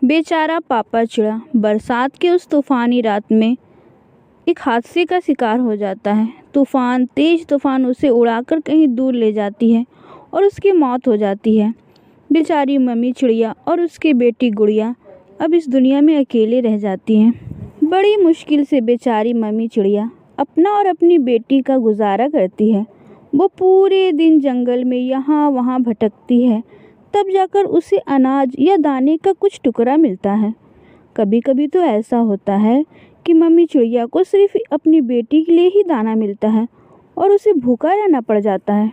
बेचारा पापा चिड़ा बरसात के उस तूफानी रात में एक हादसे का शिकार हो जाता है। तेज तूफान उसे उड़ाकर कहीं दूर ले जाती है और उसकी मौत हो जाती है। बेचारी मम्मी चिड़िया और उसकी बेटी गुड़िया अब इस दुनिया में अकेले रह जाती हैं। बड़ी मुश्किल से बेचारी मम्मी चिड़िया अपना और अपनी बेटी का गुजारा करती है। वो पूरे दिन जंगल में यहाँ वहाँ भटकती है, तब जाकर उसे अनाज या दाने का कुछ टुकड़ा मिलता है। कभी कभी तो ऐसा होता है कि मम्मी चिड़िया को सिर्फ अपनी बेटी के लिए ही दाना मिलता है और उसे भूखा रहना पड़ जाता है।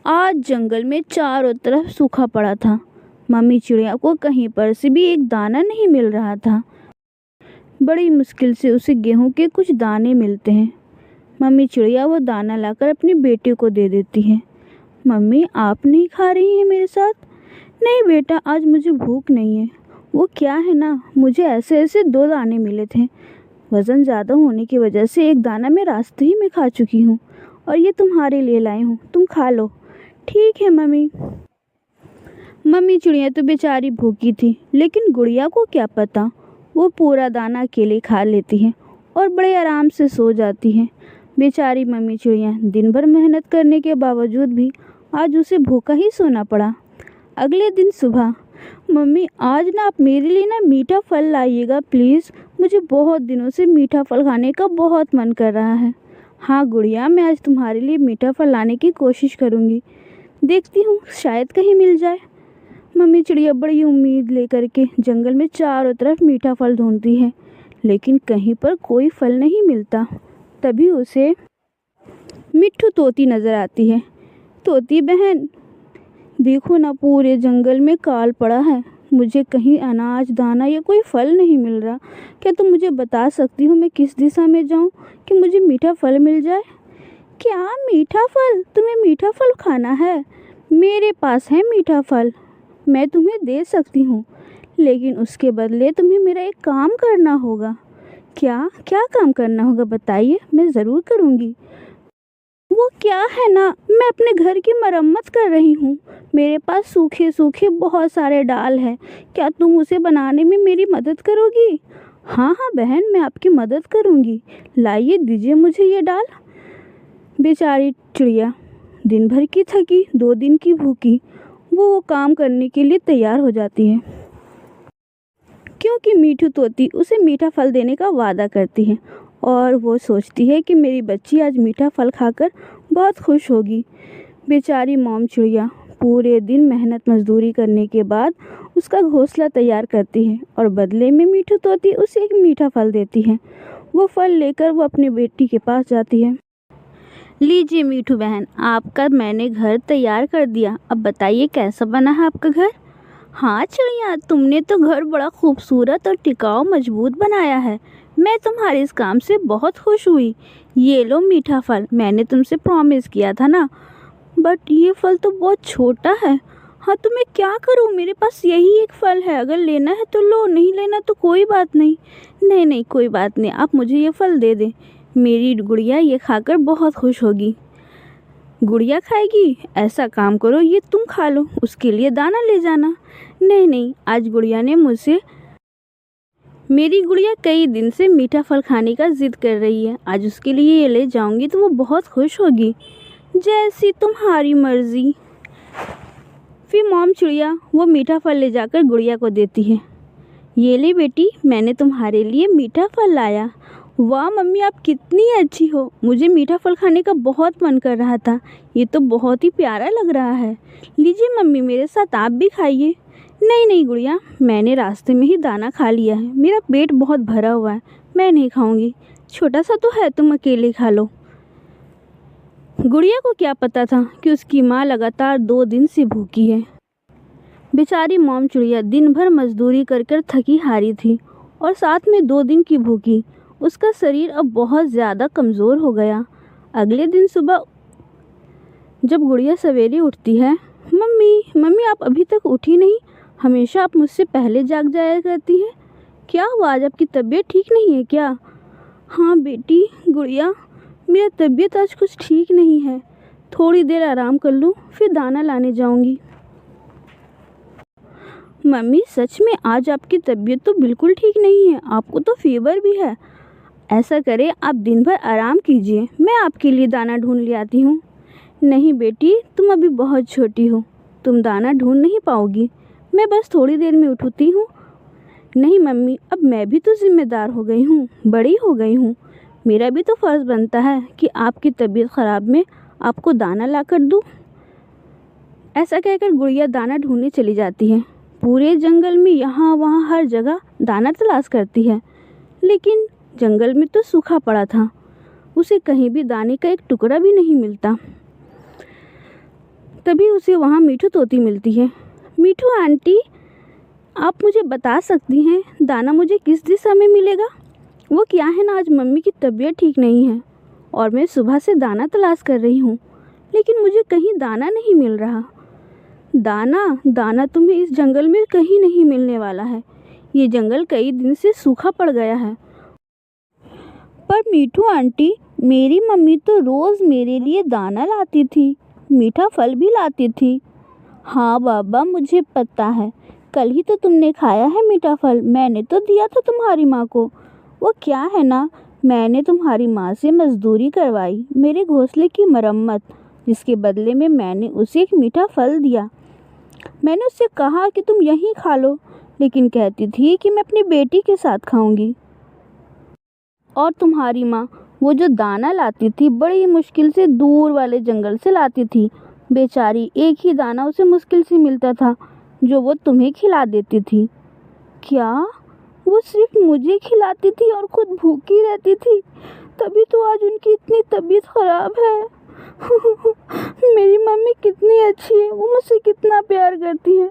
आज जंगल में चारों तरफ सूखा पड़ा था। मम्मी चिड़िया को कहीं पर से भी एक दाना नहीं मिल रहा था। बड़ी मुश्किल से उसे गेहूं के कुछ दाने मिलते हैं। मम्मी चिड़िया वो दाना लाकर अपनी बेटी को दे देती है। मम्मी, आप नहीं खा रही हैं मेरे साथ? नहीं बेटा, आज मुझे भूख नहीं है। वो क्या है ना, मुझे ऐसे ऐसे 2 दाने मिले थे। वज़न ज़्यादा होने की वजह से एक दाना मैं रास्ते ही में खा चुकी हूँ और ये तुम्हारे लिए लाई हूँ, तुम खा लो। ठीक है मम्मी। मम्मी चिड़िया तो बेचारी भूखी थी, लेकिन गुड़िया को क्या पता, वो पूरा दाना अकेले खा लेती है और बड़े आराम से सो जाती है। बेचारी मम्मी चिड़िया दिन भर मेहनत करने के बावजूद भी आज उसे भूखा ही सोना पड़ा। अगले दिन सुबह, मम्मी आज ना आप मेरे लिए ना मीठा फल लाइएगा प्लीज़, मुझे बहुत दिनों से मीठा फल खाने का बहुत मन कर रहा है। हाँ गुड़िया, मैं आज तुम्हारे लिए मीठा फल लाने की कोशिश करूँगी, देखती हूँ शायद कहीं मिल जाए। मम्मी चिड़िया बड़ी उम्मीद लेकर के जंगल में चारों तरफ मीठा फल ढूंढती है, लेकिन कहीं पर कोई फल नहीं मिलता। तभी उसे मिट्ठू तोती नज़र आती है। तोती बहन, देखो ना पूरे जंगल में काल पड़ा है, मुझे कहीं अनाज दाना या कोई फल नहीं मिल रहा। क्या तुम मुझे बता सकती हो मैं किस दिशा में जाऊं कि मुझे मीठा फल मिल जाए? क्या मीठा फल? तुम्हें मीठा फल खाना है? मेरे पास है मीठा फल, मैं तुम्हें दे सकती हूँ, लेकिन उसके बदले तुम्हें मेरा एक काम करना होगा। क्या क्या काम करना होगा बताइए, मैं ज़रूर करूँगी। वो क्या है ना, मैं अपने घर की मरम्मत कर रही हूँ। मेरे पास सूखे सूखे बहुत सारे डाल हैं, क्या तुम उसे बनाने में मेरी मदद करोगी? हाँ हाँ बहन, मैं आपकी मदद करूँगी, लाइए दीजिए मुझे ये डाल। बेचारी चिड़िया दिन भर की थकी, 2 दिन की भूखी, वो काम करने के लिए तैयार हो जाती है, क्योंकि मीठू तोती उसे मीठा फल देने का वादा करती है और वो सोचती है कि मेरी बच्ची आज मीठा फल खाकर बहुत खुश होगी। बेचारी मॉम चिड़िया पूरे दिन मेहनत मजदूरी करने के बाद उसका घोंसला तैयार करती है और बदले में मीठू तोती उसे एक मीठा फल देती है। वो फल लेकर वो अपनी बेटी के पास जाती है। लीजिए मीठू बहन, आपका मैंने घर तैयार कर दिया, अब बताइए कैसा बना है आपका घर? हाँ चिड़िया, तुमने तो घर बड़ा खूबसूरत और टिकाऊ मजबूत बनाया है, मैं तुम्हारे इस काम से बहुत खुश हुई। ये लो मीठा फल, मैंने तुमसे प्रॉमिस किया था ना, बट ये फल तो बहुत छोटा है। हाँ तो मैं क्या करूँ, मेरे पास यही एक फल है, अगर लेना है तो लो, नहीं लेना तो कोई बात नहीं। नहीं नहीं कोई बात नहीं, आप मुझे ये फल दे दें, मेरी गुड़िया ये खाकर बहुत खुश होगी। गुड़िया खाएगी? ऐसा काम करो ये तुम खा लो, उसके लिए दाना ले जाना। नहीं नहीं, आज गुड़िया ने मुझसे मेरी गुड़िया कई दिन से मीठा फल खाने का जिद कर रही है, आज उसके लिए ये ले जाऊंगी तो वो बहुत खुश होगी। जैसी तुम्हारी मर्जी। फिर मॉम चिड़िया वो मीठा फल ले जाकर गुड़िया को देती है। ये ले बेटी, मैंने तुम्हारे लिए मीठा फल लाया। वाह मम्मी, आप कितनी अच्छी हो, मुझे मीठा फल खाने का बहुत मन कर रहा था, ये तो बहुत ही प्यारा लग रहा है। लीजिए मम्मी, मेरे साथ आप भी खाइए। नहीं नहीं गुड़िया, मैंने रास्ते में ही दाना खा लिया है, मेरा पेट बहुत भरा हुआ है, मैं नहीं खाऊंगी, छोटा सा तो है, तुम अकेले खा लो। गुड़िया को क्या पता था कि उसकी माँ लगातार 2 दिन से भूखी है। बेचारी मॉम चिड़िया दिन भर मजदूरी कर कर थकी हारी थी और साथ में 2 दिन की भूखी, उसका शरीर अब बहुत ज़्यादा कमज़ोर हो गया। अगले दिन सुबह जब गुड़िया सवेरे उठती है, मम्मी मम्मी आप अभी तक उठी नहीं, हमेशा आप मुझसे पहले जाग जाया करती हैं, क्या हुआ, आज आपकी तबीयत ठीक नहीं है क्या? हाँ बेटी गुड़िया, मेरा तबीयत आज कुछ ठीक नहीं है, थोड़ी देर आराम कर लूँ फिर दाना लाने जाऊँगी। मम्मी सच में आज आपकी तबीयत तो बिल्कुल ठीक नहीं है, आपको तो फीवर भी है। ऐसा करें आप दिन भर आराम कीजिए, मैं आपके लिए दाना ढूंढ ले आती हूँ। नहीं बेटी, तुम अभी बहुत छोटी हो, तुम दाना ढूंढ नहीं पाओगी, मैं बस थोड़ी देर में उठती हूँ। नहीं मम्मी, अब मैं भी तो जिम्मेदार हो गई हूँ, बड़ी हो गई हूँ, मेरा भी तो फ़र्ज़ बनता है कि आपकी तबीयत ख़राब में आपको दाना ला कर दूँ। ऐसा कहकर गुड़िया दाना ढूंढने चली जाती है। पूरे जंगल में यहाँ वहाँ हर जगह दाना तलाश करती है, लेकिन जंगल में तो सूखा पड़ा था, उसे कहीं भी दाने का एक टुकड़ा भी नहीं मिलता। तभी उसे वहाँ मीठू तोती मिलती है। मीठू आंटी, आप मुझे बता सकती हैं दाना मुझे किस दिशा में मिलेगा? वो क्या है ना, आज मम्मी की तबीयत ठीक नहीं है और मैं सुबह से दाना तलाश कर रही हूँ, लेकिन मुझे कहीं दाना नहीं मिल रहा। दाना तुम्हें इस जंगल में कहीं नहीं मिलने वाला है, ये जंगल कई दिन से सूखा पड़ गया है। पर मीठू आंटी, मेरी मम्मी तो रोज़ मेरे लिए दाना लाती थी, मीठा फल भी लाती थी। हाँ बाबा, मुझे पता है, कल ही तो तुमने खाया है मीठा फल, मैंने तो दिया था तुम्हारी माँ को। वो क्या है ना, मैंने तुम्हारी माँ से मजदूरी करवाई, मेरे घोंसले की मरम्मत, जिसके बदले में मैंने उसे एक मीठा फल दिया। मैंने उससे कहा कि तुम यहीं खा लो, लेकिन कहती थी कि मैं अपनी बेटी के साथ खाऊंगी। और तुम्हारी माँ वो जो दाना लाती थी बड़ी मुश्किल से दूर वाले जंगल से लाती थी, बेचारी एक ही दाना उसे मुश्किल से मिलता था, जो वो तुम्हें खिला देती थी। क्या वो सिर्फ मुझे खिलाती थी और खुद भूखी रहती थी? तभी तो आज उनकी इतनी तबीयत खराब है। मेरी मम्मी कितनी अच्छी है, वो मुझसे कितना प्यार करती है।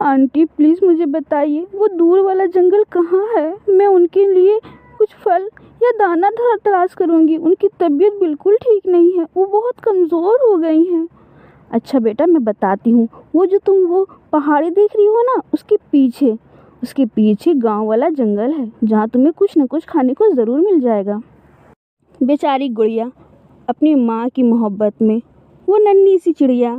आंटी प्लीज़ मुझे बताइए वो दूर वाला जंगल कहाँ है, मैं उनके लिए कुछ फल या दाना तलाश करूँगी। उनकी तबीयत बिल्कुल ठीक नहीं है, वो बहुत कमज़ोर हो गई हैं। अच्छा बेटा, मैं बताती हूँ, वो जो तुम वो पहाड़ी देख रही हो ना, उसके पीछे गांव वाला जंगल है, जहाँ तुम्हें कुछ न कुछ खाने को ज़रूर मिल जाएगा। बेचारी गुड़िया अपनी माँ की मोहब्बत में वो नन्ही सी चिड़िया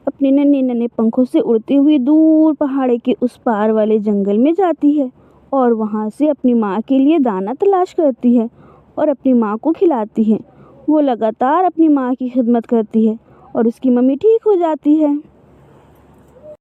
अपने नन्हे नन्हे पंखों से उड़ते हुए दूर पहाड़े के उस पार वाले जंगल में जाती है और वहाँ से अपनी माँ के लिए दाना तलाश करती है और अपनी माँ को खिलाती है। वो लगातार अपनी माँ की खिदमत करती है और उसकी मम्मी ठीक हो जाती है।